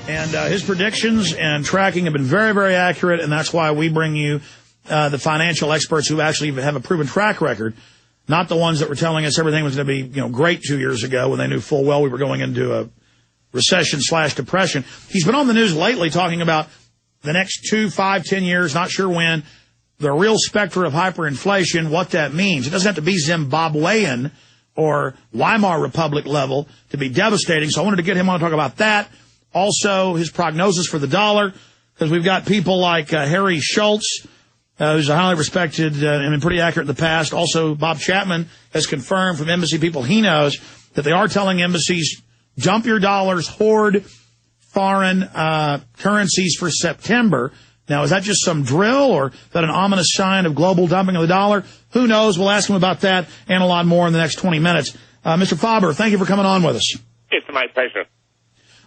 And his predictions and tracking have been very, very accurate, and that's why we bring you the financial experts who actually have a proven track record, not the ones that were telling us everything was going to be, great 2 years ago when they knew full well we were going into a recession/depression. He's been on the news lately talking about the next 2, 5, 10 years, not sure when, the real specter of hyperinflation, what that means. It doesn't have to be Zimbabwean or Weimar Republic level to be devastating, so I wanted to get him on to talk about that. Also, his prognosis for the dollar, because we've got people like Harry Schultz, who's a highly respected and been pretty accurate in the past. Also, Bob Chapman has confirmed from embassy people he knows that they are telling embassies, dump your dollars, hoard foreign currencies for September. Now, is that just some drill, or is that an ominous sign of global dumping of the dollar? Who knows? We'll ask him about that and a lot more in the next 20 minutes. Mr. Faber, thank you for coming on with us. It's my pleasure.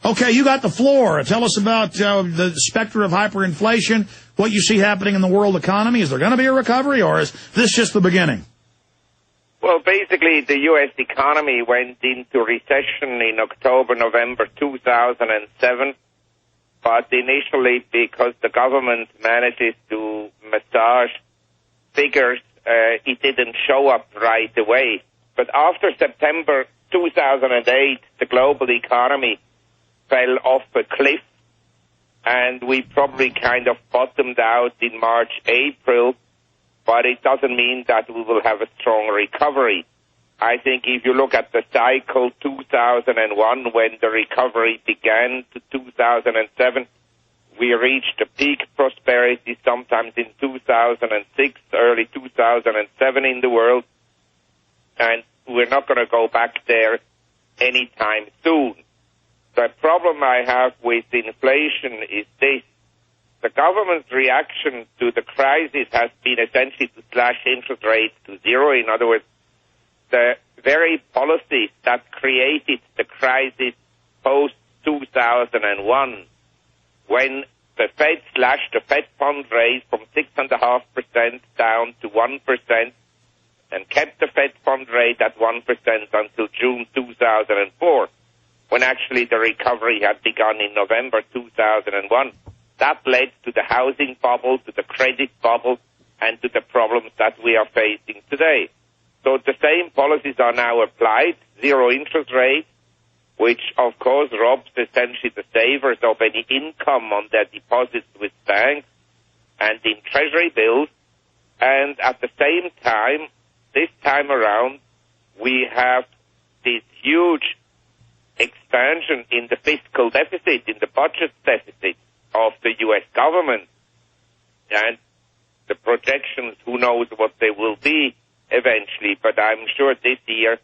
Okay, you got the floor. Tell us about the specter of hyperinflation, what you see happening in the world economy. Is there going to be a recovery, or is this just the beginning? Well, basically, the U.S. economy went into recession in October, November 2007. But initially, because the government manages to massage figures, it didn't show up right away. But after September 2008, the global economy fell off a cliff, and we probably kind of bottomed out in March, April, but it doesn't mean that we will have a strong recovery. I think if you look at the cycle 2001, when the recovery began, to 2007, we reached a peak prosperity sometimes in 2006, early 2007 in the world, and we're not going to go back there anytime soon. The problem I have with inflation is this. The government's reaction to the crisis has been essentially to slash interest rates to zero. In other words, the very policies that created the crisis post-2001, when the Fed slashed the Fed fund rate from 6.5% down to 1% and kept the Fed fund rate at 1% until June 2004, when actually the recovery had begun in November 2001. That led to the housing bubble, to the credit bubble, and to the problems that we are facing today. So the same policies are now applied, zero interest rates, which of course robs essentially the savers of any income on their deposits with banks and in treasury bills. And at the same time, this time around, we have this huge expansion in the fiscal deficit, in the budget deficit of the U.S. government. And the projections, who knows what they will be eventually, but I'm sure this year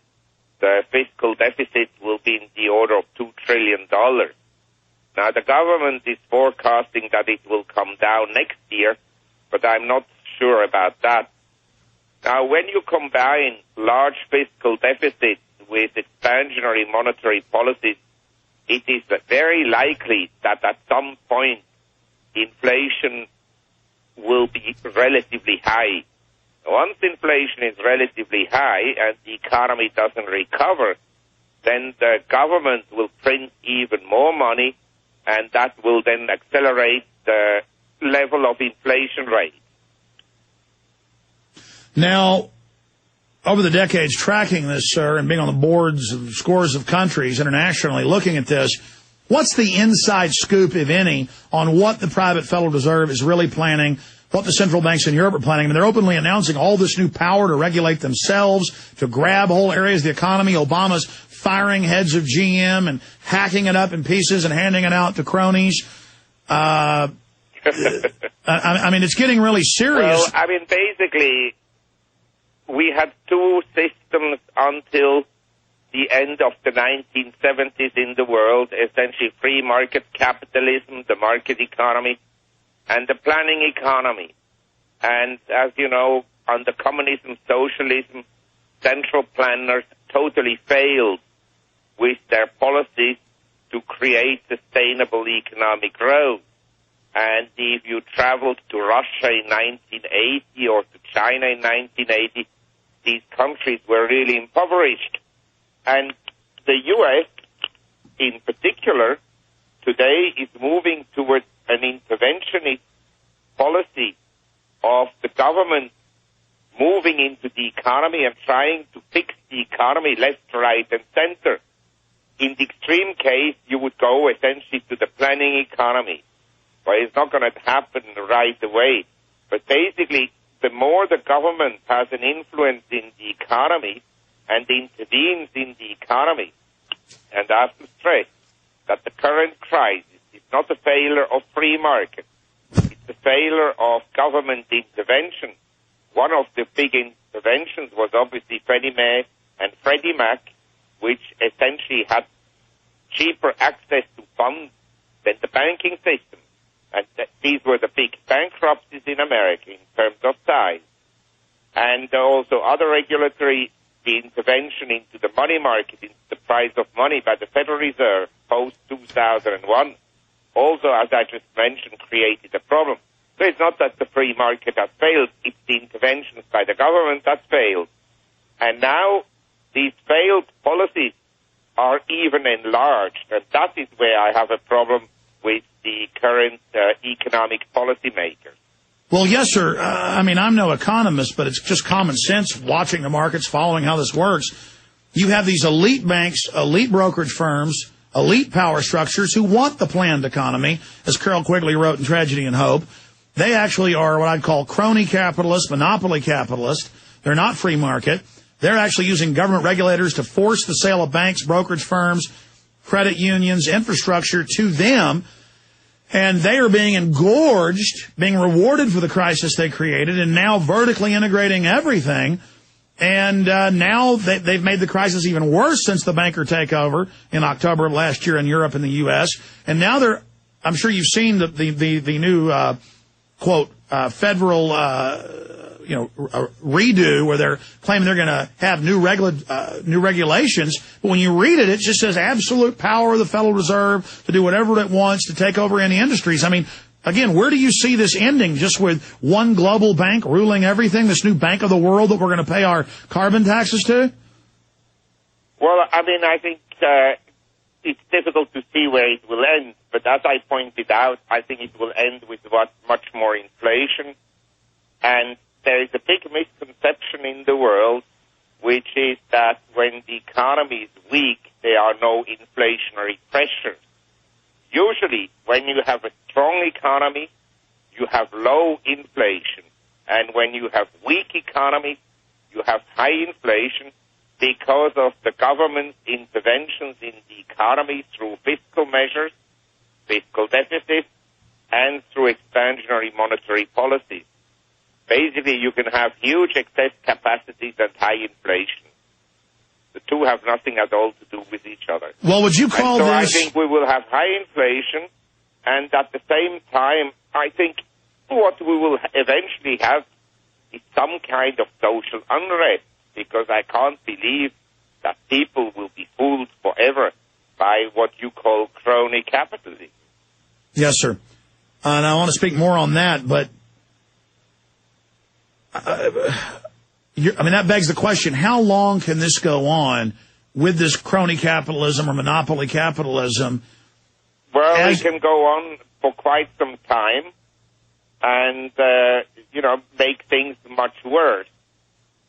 the fiscal deficit will be in the order of $2 trillion. Now, the government is forecasting that it will come down next year, but I'm not sure about that. Now, when you combine large fiscal deficits with expansionary monetary policies, it is very likely that at some point inflation will be relatively high. Once inflation is relatively high and the economy doesn't recover, then the government will print even more money, and that will then accelerate the level of inflation rate. Now, over the decades tracking this, sir, and being on the boards of scores of countries internationally looking at this, what's the inside scoop, if any, on what the private Federal Reserve is really planning, what the central banks in Europe are planning? I mean, they're openly announcing all this new power to regulate themselves, to grab whole areas of the economy. Obama's firing heads of GM and hacking it up in pieces and handing it out to cronies. I mean, it's getting really serious. Well, I mean, basically, we had two systems until the end of the 1970s in the world, essentially free market capitalism, the market economy, and the planning economy. And as you know, under communism, socialism, central planners totally failed with their policies to create sustainable economic growth. And if you traveled to Russia in 1980 or to China in 1980, these countries were really impoverished. And the U.S., in particular, today is moving towards an interventionist policy of the government moving into the economy and trying to fix the economy left, right, and center. In the extreme case, you would go essentially to the planning economy. Well, it's not going to happen right away. But basically, the more the government has an influence in the economy and intervenes in the economy, and I have to stress that the current crisis is not a failure of free market. It's a failure of government intervention. One of the big interventions was obviously Freddie Mae and Freddie Mac, which essentially had cheaper access to funds than the banking system. And these were the big bankruptcies in America in terms of size. And also other regulatory intervention into the money market, into the price of money by the Federal Reserve post-2001, also, as I just mentioned, created a problem. So it's not that the free market has failed, it's the interventions by the government that failed. And now these failed policies are even enlarged, and that is where I have a problem with the current economic policymakers. Well, yes, sir. I mean, I'm no economist, but it's just common sense watching the markets, following how this works. You have these elite banks, elite brokerage firms, elite power structures who want the planned economy, as Carol Quigley wrote in Tragedy and Hope. They actually are what I'd call crony capitalists, monopoly capitalists. They're not free market. They're actually using government regulators to force the sale of banks, brokerage firms, credit unions, infrastructure to them. And they are being engorged, being rewarded for the crisis they created, and now vertically integrating everything. And now they've made the crisis even worse since the banker takeover in October of last year in Europe and the U.S. And now I'm sure you've seen the new quote, federal, redo where they're claiming they're going to have new regulations. But when you read it, it just says absolute power of the Federal Reserve to do whatever it wants to take over any industries. I mean, again, where do you see this ending? Just with one global bank ruling everything, this new bank of the world that we're going to pay our carbon taxes to? Well, I mean, I think it's difficult to see where it will end. But as I pointed out, I think it will end with much more inflation. And there is a big misconception in the world, which is that when the economy is weak, there are no inflationary pressures. Usually, when you have a strong economy, you have low inflation. And when you have weak economies, you have high inflation because of the government's interventions in the economy through fiscal measures, fiscal deficits, and through expansionary monetary policies. Basically, you can have huge excess capacities and high inflation. The two have nothing at all to do with each other. Well, would you call this... I think we will have high inflation, and at the same time, I think what we will eventually have is some kind of social unrest, because I can't believe that people will be fooled forever by what you call crony capitalism. Yes, sir. And I want to speak more on that, but that begs the question, how long can this go on with this crony capitalism or monopoly capitalism? Well, it can go on for quite some time and, make things much worse.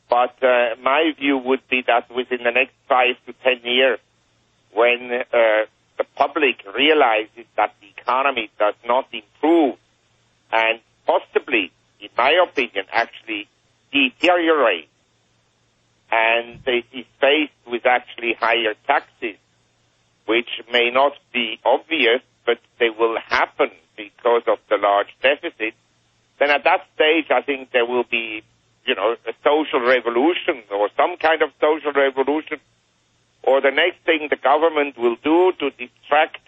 But my view would be that within the next 5 to 10 years, when the public realizes that the economy does not improve and possibly, in my opinion, actually deteriorate, and it is faced with actually higher taxes, which may not be obvious, but they will happen because of the large deficit, then at that stage I think there will be, a social revolution or some kind of social revolution, or the next thing the government will do to distract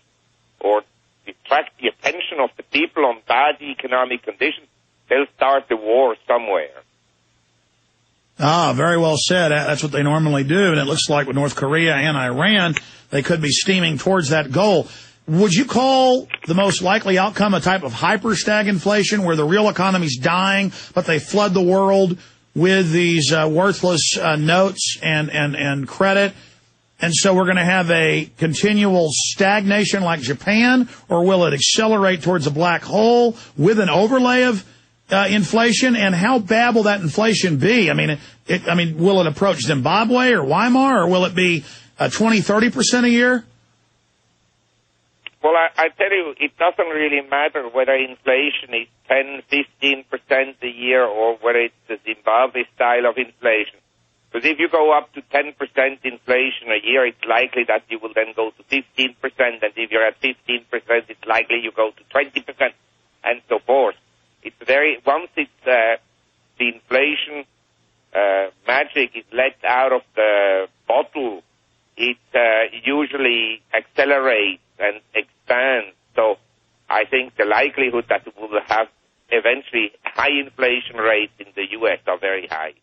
the attention of the people on bad economic conditions, they'll start the war somewhere. Ah, very well said. That's what they normally do, and it looks like with North Korea and Iran, they could be steaming towards that goal. Would you call the most likely outcome a type of hyper-stagflation where the real economy's dying, but they flood the world with these worthless notes and credit, And so we're going to have a continual stagnation like Japan, or will it accelerate towards a black hole with an overlay of inflation? And how bad will that inflation be? I mean, will it approach Zimbabwe or Weimar, or will it be 20-30% a year? Well, I tell you, it doesn't really matter whether inflation is 10-15% a year or whether it's the Zimbabwe style of inflation. Because if you go up to 10% inflation a year, it's likely that you will then go to 15%, and if you're at 15%, it's likely you go to 20%, and so forth. Once it's the inflation magic is let out of the bottle, it usually accelerates and expands. So I think the likelihood that we will have eventually high inflation rates in the U.S. are very high.